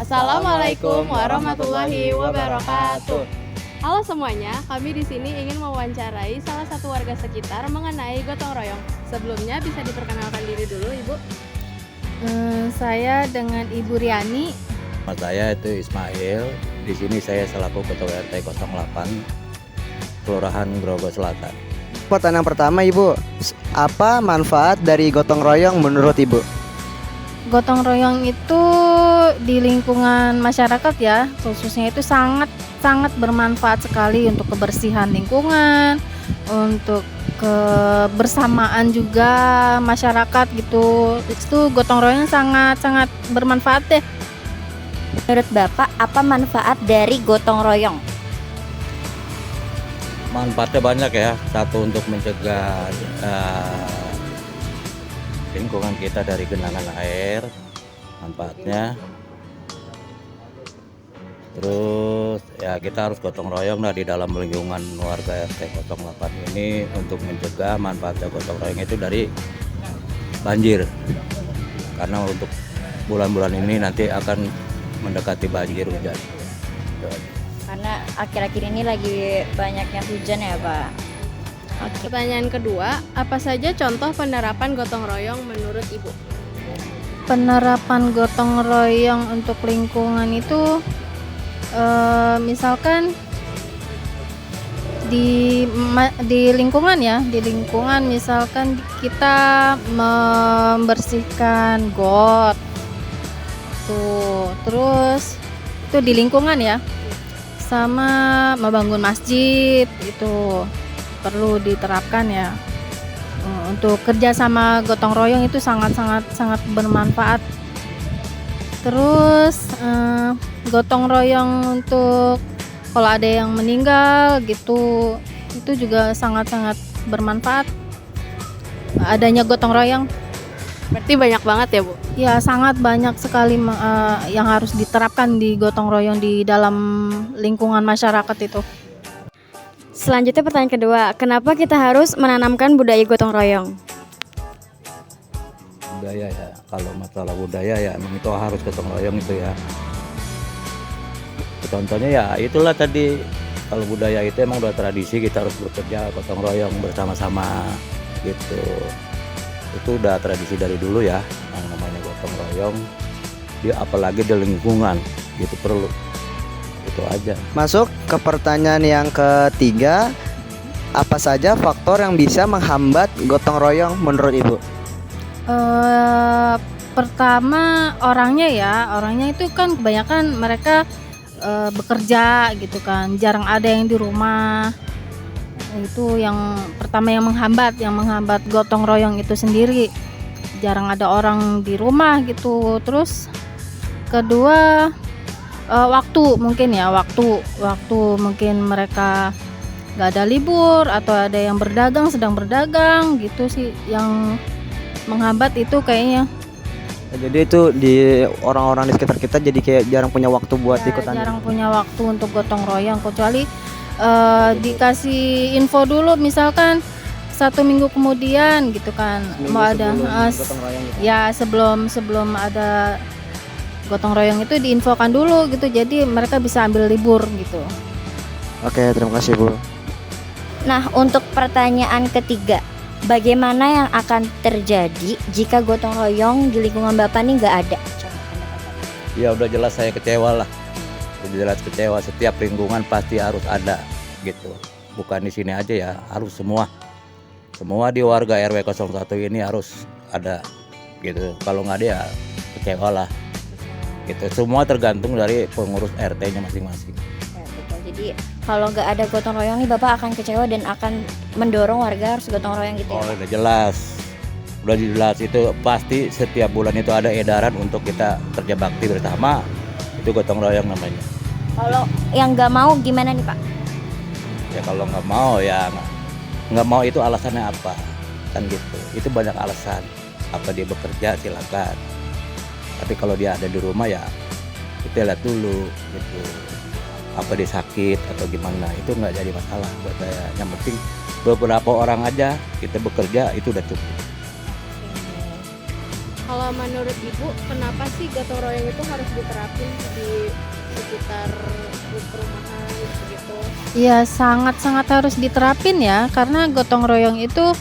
Assalamualaikum warahmatullahi wabarakatuh. Halo semuanya, kami di sini ingin mewawancarai salah satu warga sekitar mengenai gotong royong. Sebelumnya bisa diperkenalkan diri dulu, Ibu. Saya dengan Ibu Riani. Nama saya itu Ismail. Di sini saya selaku Ketua RT 08 Kelurahan Grogol Selatan. Pertanyaan pertama, Ibu, apa manfaat dari gotong royong menurut Ibu? Gotong royong itu di lingkungan masyarakat ya, khususnya itu sangat bermanfaat sekali untuk kebersihan lingkungan, untuk kebersamaan juga masyarakat gitu. Itu gotong royong sangat bermanfaat deh. Menurut Bapak, apa manfaat dari gotong royong? Manfaatnya banyak ya. Satu, untuk mencegah lingkungan kita dari genangan air, manfaatnya. Terus ya kita harus gotong royong di dalam lingkungan warga RT 08 ini untuk mencegah. Manfaatnya gotong royong itu dari banjir, karena untuk bulan-bulan ini nanti akan mendekati banjir hujan. Karena akhir-akhir ini lagi banyaknya hujan ya, Pak. Pertanyaan kedua, apa saja contoh penerapan gotong royong menurut Ibu? Penerapan gotong royong untuk lingkungan itu misalkan di lingkungan ya, di lingkungan misalkan kita membersihkan got tuh, terus itu di lingkungan ya, sama membangun masjid itu perlu diterapkan ya. Untuk kerja sama gotong royong itu sangat bermanfaat. Terus gotong royong untuk kalau ada yang meninggal gitu, itu juga sangat bermanfaat adanya gotong royong. Berarti banyak banget ya, Bu? Ya, sangat banyak sekali yang harus diterapkan di gotong royong di dalam lingkungan masyarakat itu. Selanjutnya pertanyaan kedua, kenapa kita harus menanamkan budaya gotong royong? Budaya ya, kalau masalah budaya ya memang itu harus gotong royong itu ya. Contohnya ya itulah tadi, kalau budaya itu emang udah tradisi, kita harus bekerja gotong royong bersama-sama gitu. Itu udah tradisi dari dulu ya, yang namanya gotong royong. Dia apalagi di lingkungan gitu perlu. Itu aja. Masuk ke pertanyaan yang ketiga, apa saja faktor yang bisa menghambat gotong royong menurut Ibu? Pertama orangnya itu kan kebanyakan mereka bekerja gitu kan, jarang ada yang di rumah. Itu yang pertama yang menghambat gotong royong itu sendiri, jarang ada orang di rumah gitu. Terus kedua, waktu mungkin mungkin mereka nggak ada libur atau ada yang sedang berdagang gitu sih yang menghambat itu kayaknya. Jadi itu di orang-orang di sekitar kita jadi kayak jarang punya waktu buat Ya, ikutan. jarang punya waktu untuk gotong royong, kecuali dikasih info dulu misalkan 1 minggu kemudian gitu kan, Seminggu mau ada sebelum gotong royong gitu. ya sebelum ada gotong royong itu diinfokan dulu gitu, jadi mereka bisa ambil libur gitu. Oke, terima kasih, Bu. Nah, untuk pertanyaan ketiga, bagaimana yang akan terjadi jika gotong royong di lingkungan Bapak nih nggak ada? Ya udah jelas saya kecewa lah. Udah jelas kecewa, setiap lingkungan pasti harus ada gitu. Bukan di sini aja ya, harus semua di warga RW 01 ini harus ada gitu. Kalau nggak ada ya kecewa lah gitu. Semua tergantung dari pengurus RT-nya masing-masing. Ya, betul. Jadi kalau nggak ada gotong royong nih Bapak akan kecewa dan akan mendorong warga harus gotong royong gitu ya? Oh, udah jelas itu pasti setiap bulan itu ada edaran untuk kita kerja bakti bersama, itu gotong royong namanya. Kalau yang nggak mau gimana nih Pak? Ya kalau nggak mau ya nggak mau, itu alasannya apa kan gitu. Itu banyak alasan, apa dia bekerja silakan, tapi kalau dia ada di rumah ya kita lihat dulu gitu, apa dia sakit atau gimana, itu nggak jadi masalah buat saya. Yang penting beberapa orang aja kita bekerja itu udah cukup. Kalau menurut Ibu, kenapa sih gotong royong itu harus diterapin di sekitar perumahan gitu? Ya sangat-sangat harus diterapin ya, karena gotong royong itu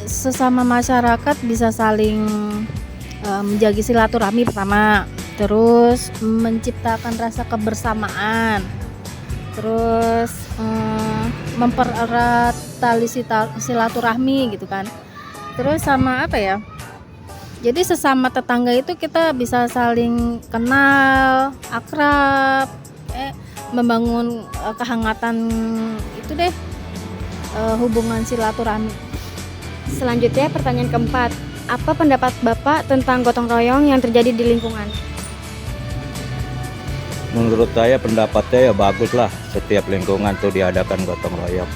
sesama masyarakat bisa saling menjaga silaturahmi pertama, terus menciptakan rasa kebersamaan, terus mempererat tali silaturahmi gitu kan. Terus sama apa ya? Jadi sesama tetangga itu kita bisa saling kenal, akrab, membangun kehangatan itu deh, hubungan silaturahmi. Selanjutnya pertanyaan keempat, apa pendapat Bapak tentang gotong royong yang terjadi di lingkungan? Menurut saya pendapatnya ya bagus lah, setiap lingkungan tuh diadakan gotong royong.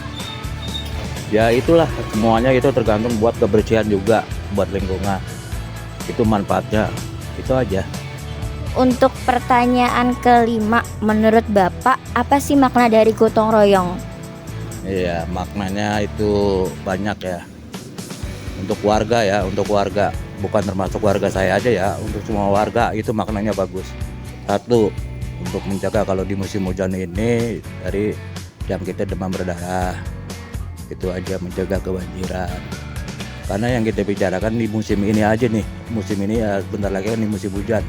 Ya itulah, semuanya itu tergantung buat kebersihan juga, buat lingkungan. Itu manfaatnya, itu aja. Untuk pertanyaan kelima, menurut Bapak apa sih makna dari gotong royong? Iya, maknanya itu banyak ya. Untuk warga ya, untuk warga, bukan termasuk warga saya aja ya, untuk semua warga itu maknanya bagus. Satu, untuk menjaga kalau di musim hujan ini dari yang kita demam berdarah, itu aja, menjaga kebanjiran. Karena yang kita bicarakan di musim ini aja nih, musim ini ya bentar lagi kan di musim hujan.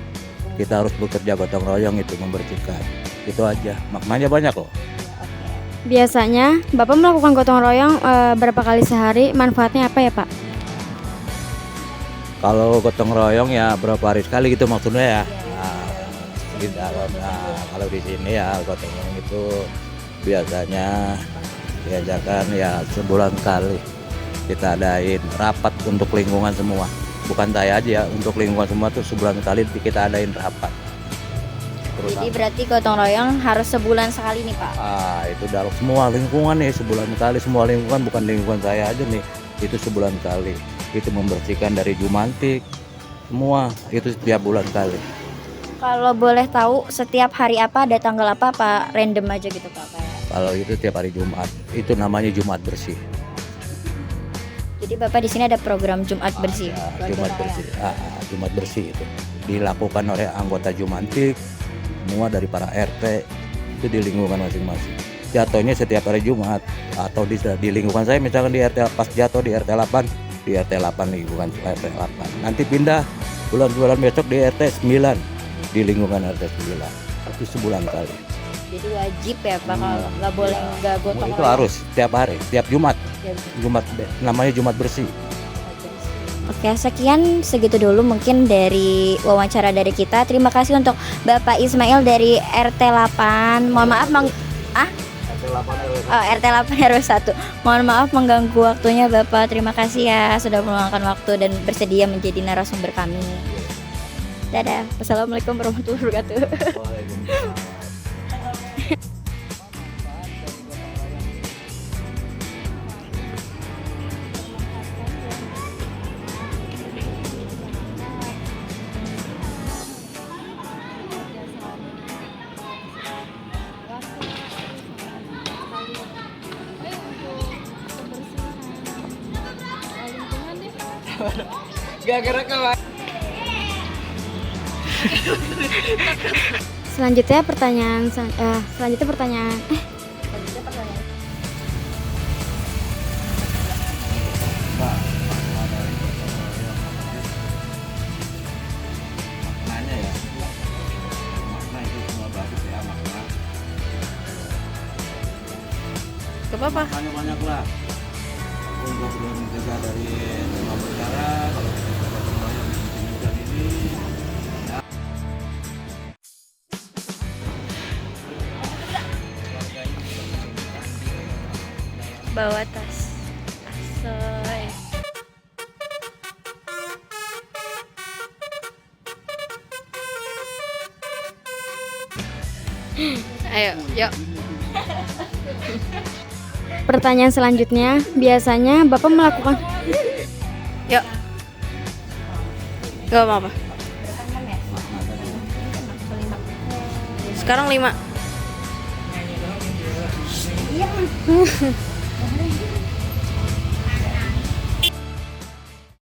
Kita harus bekerja gotong royong itu membersihkan. Itu aja, maknanya banyak loh. Biasanya Bapak melakukan gotong royong berapa kali sehari, manfaatnya apa ya Pak? Kalau gotong royong ya berapa hari sekali gitu maksudnya ya. Di dalam, kalau di sini ya gotong royong itu biasanya diajarkan ya sebulan sekali. Kita adain rapat untuk lingkungan semua, bukan saya aja ya, untuk lingkungan semua tuh sebulan sekali kita adain rapat. Jadi berarti gotong royong harus sebulan sekali nih Pak? Itu dalam semua lingkungan nih sebulan sekali, semua lingkungan, bukan lingkungan saya aja nih, itu sebulan sekali. Itu membersihkan dari jumantik, semua itu setiap bulan sekali. Kalau boleh tahu setiap hari apa, ada tanggal apa random aja gitu Pak? Kalau itu tiap hari Jumat, itu namanya Jumat bersih. Jadi Bapak di sini ada program Jumat bersih. Jumat bersih, Jumat bersih itu dilakukan oleh anggota Jumantik, semua dari para RT itu di lingkungan masing-masing. Jatuhnya setiap hari Jumat atau di lingkungan saya misalkan di RT pas jatuh di RT 8, di RT 8 lingkungan RT 8. Nanti pindah bulan-bulan besok di RT 9, di lingkungan RT 9. Itu sebulan kali. Jadi wajib ya Pak, kalau nggak boleh nggak gotong Itu royong. harus setiap hari, setiap Jumat. Jumat namanya Jumat bersih. Oke, sekian segitu dulu mungkin dari wawancara dari kita. Terima kasih untuk Bapak Ismail dari RT 8. Mohon maaf RT 8 RW 1. Mohon maaf mengganggu waktunya Bapak. Terima kasih ya sudah meluangkan waktu dan bersedia menjadi narasumber kami. Dadah. Wassalamualaikum warahmatullahi wabarakatuh. Selanjutnya pertanyaan. Maknanya ya, makna itu semua bagus ya, makna. Gak apa-apa. Maknanya banyak lah. Untuk mencegah dari demam berdarah, kalau kita gotong royong di musim hujan ini. Bawa tas. Asoy. Ayo, yuk. Pertanyaan selanjutnya, biasanya Bapak melakukan Yuk. Gak apa-apa. Sekarang 5.